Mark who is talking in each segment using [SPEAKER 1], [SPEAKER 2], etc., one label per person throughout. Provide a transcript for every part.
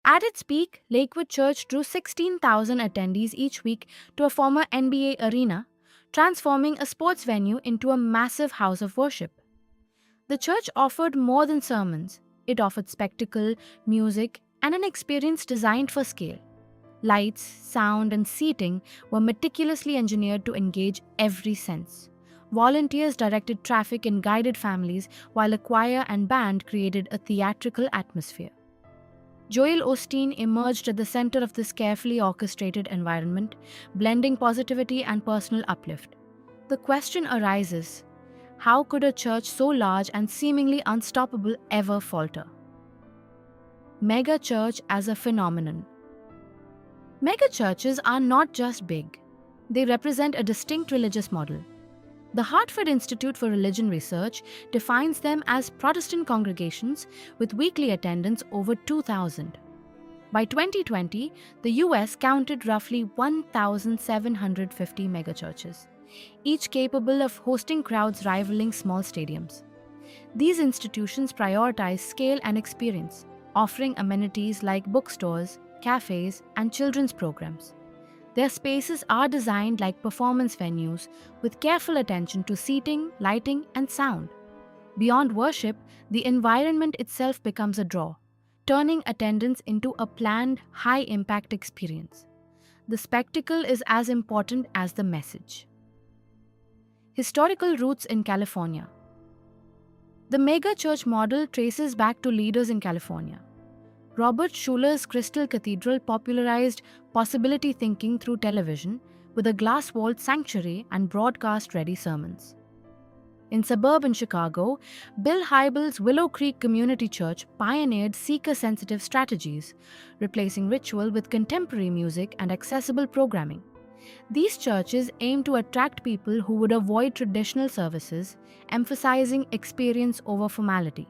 [SPEAKER 1] At its peak, Lakewood Church drew 16,000 attendees each week to a former NBA arena, transforming a sports venue into a massive house of worship. The church offered more than sermons, it offered spectacle, music, and an experience designed for scale. Lights, sound, and seating were meticulously engineered to engage every sense. Volunteers directed traffic and guided families, while a choir and band created a theatrical atmosphere. Joel Osteen emerged at the center of this carefully orchestrated environment, blending positivity and personal uplift. The question arises, how could a church so large and seemingly unstoppable ever falter? Mega church as a phenomenon. Mega churches are not just big, they represent a distinct religious model. The Hartford Institute for Religion Research defines them as Protestant congregations with weekly attendance over 2,000. By 2020, the US counted roughly 1,750 megachurches, each capable of hosting crowds rivaling small stadiums. These institutions prioritize scale and experience, offering amenities like bookstores, cafes, and children's programs. Their spaces are designed like performance venues with careful attention to seating, lighting, and sound. Beyond worship, the environment itself becomes a draw, turning attendance into a planned, high-impact experience. The spectacle is as important as the message. Historical roots in California. The mega church model traces back to leaders in California. Robert Schuller's Crystal Cathedral popularized possibility thinking through television with a glass-walled sanctuary and broadcast-ready sermons. In suburban Chicago, Bill Hybels' Willow Creek Community Church pioneered seeker-sensitive strategies, replacing ritual with contemporary music and accessible programming. These churches aim to attract people who would avoid traditional services, emphasizing experience over formality.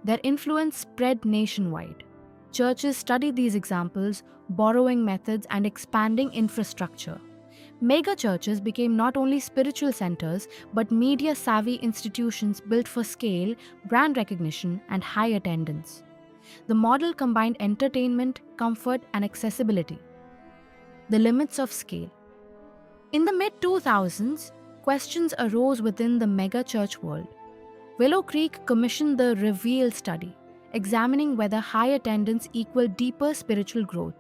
[SPEAKER 1] Their influence spread nationwide. Churches study these examples, borrowing methods and expanding infrastructure. Mega churches became not only spiritual centers but media-savvy institutions built for scale, brand recognition, and high attendance. The model combined entertainment, comfort, and accessibility. The limits of scale. In the mid-2000s, questions arose within the mega church world. Willow Creek commissioned the Reveal study, examining whether high attendance equaled deeper spiritual growth.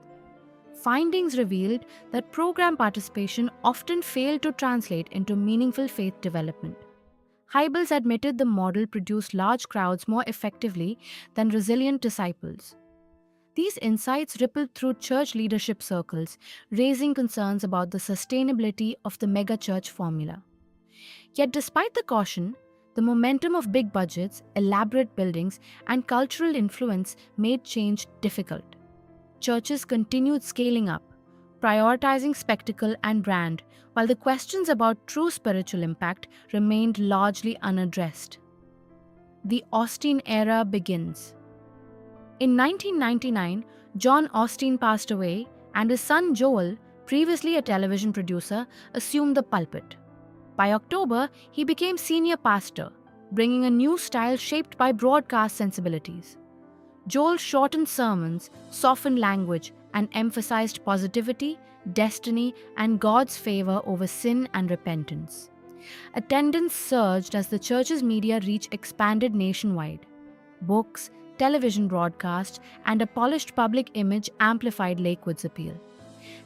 [SPEAKER 1] Findings revealed that program participation often failed to translate into meaningful faith development. Hybels admitted the model produced large crowds more effectively than resilient disciples. These insights rippled through church leadership circles, raising concerns about the sustainability of the megachurch formula. Yet despite the caution, the momentum of big budgets, elaborate buildings, and cultural influence made change difficult. Churches continued scaling up, prioritizing spectacle and brand, while the questions about true spiritual impact remained largely unaddressed. The Osteen era begins. In 1999, John Osteen passed away, and his son Joel, previously a television producer, assumed the pulpit. By October, he became senior pastor, bringing a new style shaped by broadcast sensibilities. Joel shortened sermons, softened language, and emphasized positivity, destiny, and God's favor over sin and repentance. Attendance surged as the church's media reach expanded nationwide. Books, television broadcasts, and a polished public image amplified Lakewood's appeal.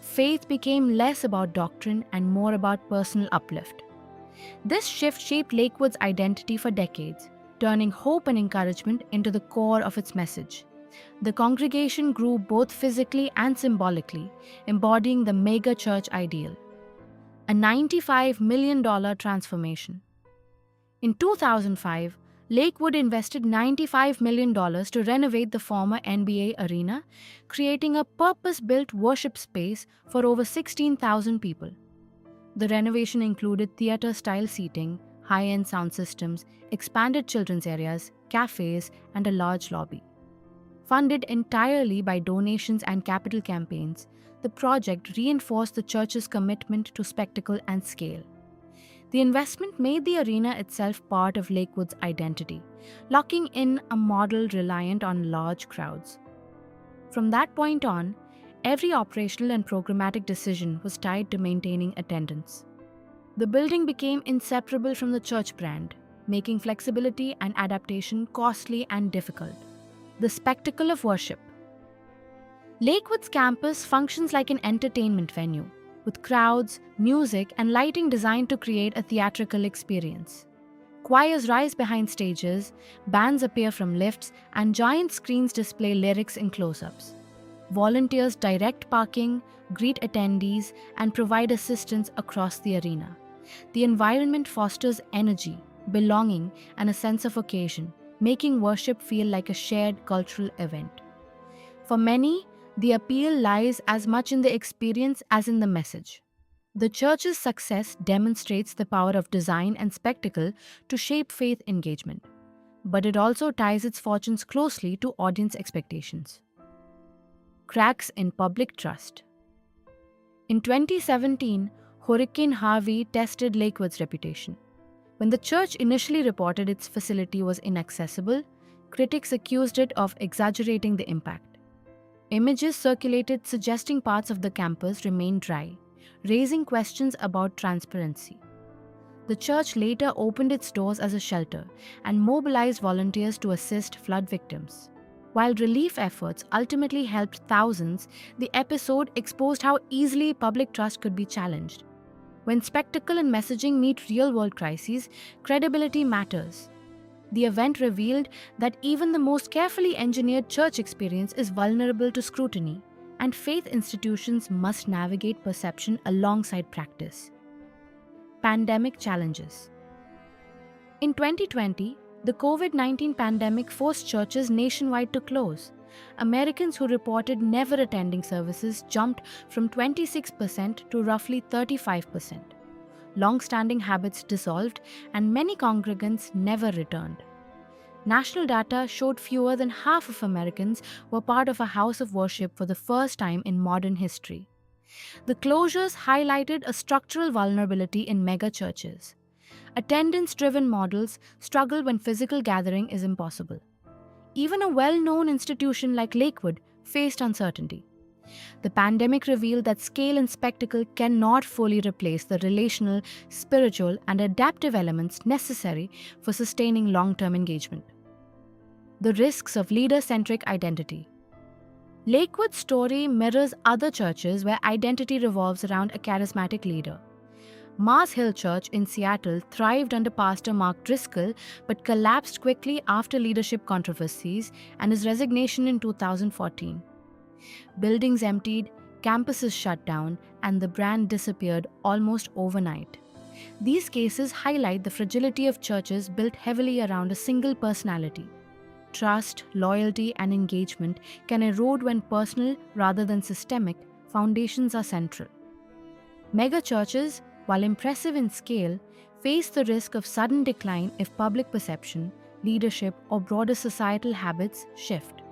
[SPEAKER 1] Faith became less about doctrine and more about personal uplift. This shift shaped Lakewood's identity for decades, turning hope and encouragement into the core of its message. The congregation grew both physically and symbolically, embodying the mega church ideal. A $95 million transformation. In 2005, Lakewood invested $95 million to renovate the former NBA arena, creating a purpose-built worship space for over 16,000 people. The renovation included theater-style seating, high-end sound systems, expanded children's areas, cafes, and a large lobby. Funded entirely by donations and capital campaigns, the project reinforced the church's commitment to spectacle and scale. The investment made the arena itself part of Lakewood's identity, locking in a model reliant on large crowds. From that point on, every operational and programmatic decision was tied to maintaining attendance. The building became inseparable from the church brand, making flexibility and adaptation costly and difficult. The spectacle of worship. Lakewood's campus functions like an entertainment venue, with crowds, music, and lighting designed to create a theatrical experience. Choirs rise behind stages, bands appear from lifts, and giant screens display lyrics in close-ups. Volunteers direct parking, greet attendees, and provide assistance across the arena. The environment fosters energy, belonging, and a sense of occasion, making worship feel like a shared cultural event. For many, the appeal lies as much in the experience as in the message. The church's success demonstrates the power of design and spectacle to shape faith engagement, but it also ties its fortunes closely to audience expectations. Cracks in public trust. In 2017, Hurricane Harvey tested Lakewood's reputation. When the church initially reported its facility was inaccessible, critics accused it of exaggerating the impact. Images circulated suggesting parts of the campus remained dry, raising questions about transparency. The church later opened its doors as a shelter and mobilized volunteers to assist flood victims. While relief efforts ultimately helped thousands, the episode exposed how easily public trust could be challenged. When spectacle and messaging meet real-world crises, credibility matters. The event revealed that even the most carefully engineered church experience is vulnerable to scrutiny, and faith institutions must navigate perception alongside practice. Pandemic challenges. In 2020, the COVID-19 pandemic forced churches nationwide to close. Americans who reported never attending services jumped from 26% to roughly 35%. Long-standing habits dissolved, and many congregants never returned. National data showed fewer than half of Americans were part of a house of worship for the first time in modern history. The closures highlighted a structural vulnerability in mega-churches. Attendance-driven models struggle when physical gathering is impossible. Even a well-known institution like Lakewood faced uncertainty. The pandemic revealed that scale and spectacle cannot fully replace the relational, spiritual, and adaptive elements necessary for sustaining long-term engagement. The risks of leader-centric identity. Lakewood's story mirrors other churches where identity revolves around a charismatic leader. Mars Hill Church in Seattle thrived under Pastor Mark Driscoll but collapsed quickly after leadership controversies and his resignation in 2014. Buildings emptied, campuses shut down, and the brand disappeared almost overnight. These cases highlight the fragility of churches built heavily around a single personality. Trust, loyalty, and engagement can erode when personal rather than systemic foundations are central. Mega churches, while impressive in scale, face the risk of sudden decline if public perception, leadership, or broader societal habits shift.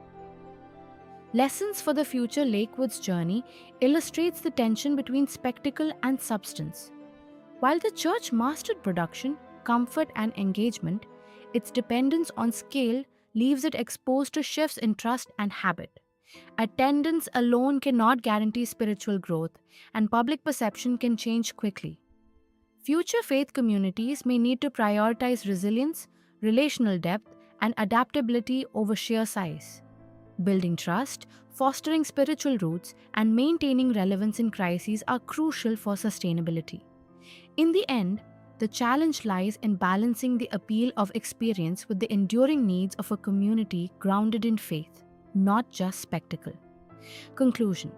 [SPEAKER 1] Lessons for the future. Lakewood's journey illustrates the tension between spectacle and substance. While the church mastered production, comfort, and engagement, its dependence on scale leaves it exposed to shifts in trust and habit. Attendance alone cannot guarantee spiritual growth, and public perception can change quickly. Future faith communities may need to prioritize resilience, relational depth, and adaptability over sheer size. Building trust, fostering spiritual roots, and maintaining relevance in crises are crucial for sustainability. In the end, the challenge lies in balancing the appeal of experience with the enduring needs of a community grounded in faith, not just spectacle. Conclusion.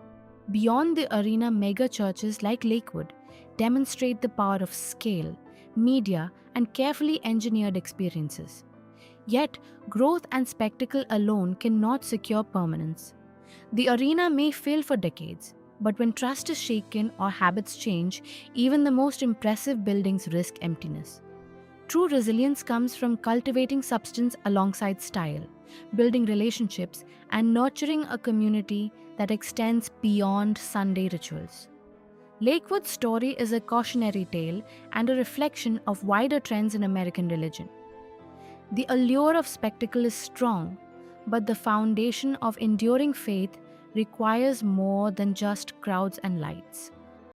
[SPEAKER 1] Beyond the arena, mega churches like Lakewood demonstrate the power of scale, media, and carefully engineered experiences. Yet, growth and spectacle alone cannot secure permanence. The arena may fail for decades, but when trust is shaken or habits change, even the most impressive buildings risk emptiness. True resilience comes from cultivating substance alongside style, building relationships, and nurturing a community that extends beyond Sunday rituals. Lakewood's story is a cautionary tale and a reflection of wider trends in American religion. The allure of spectacle is strong, but the foundation of enduring faith requires more than just crowds and lights.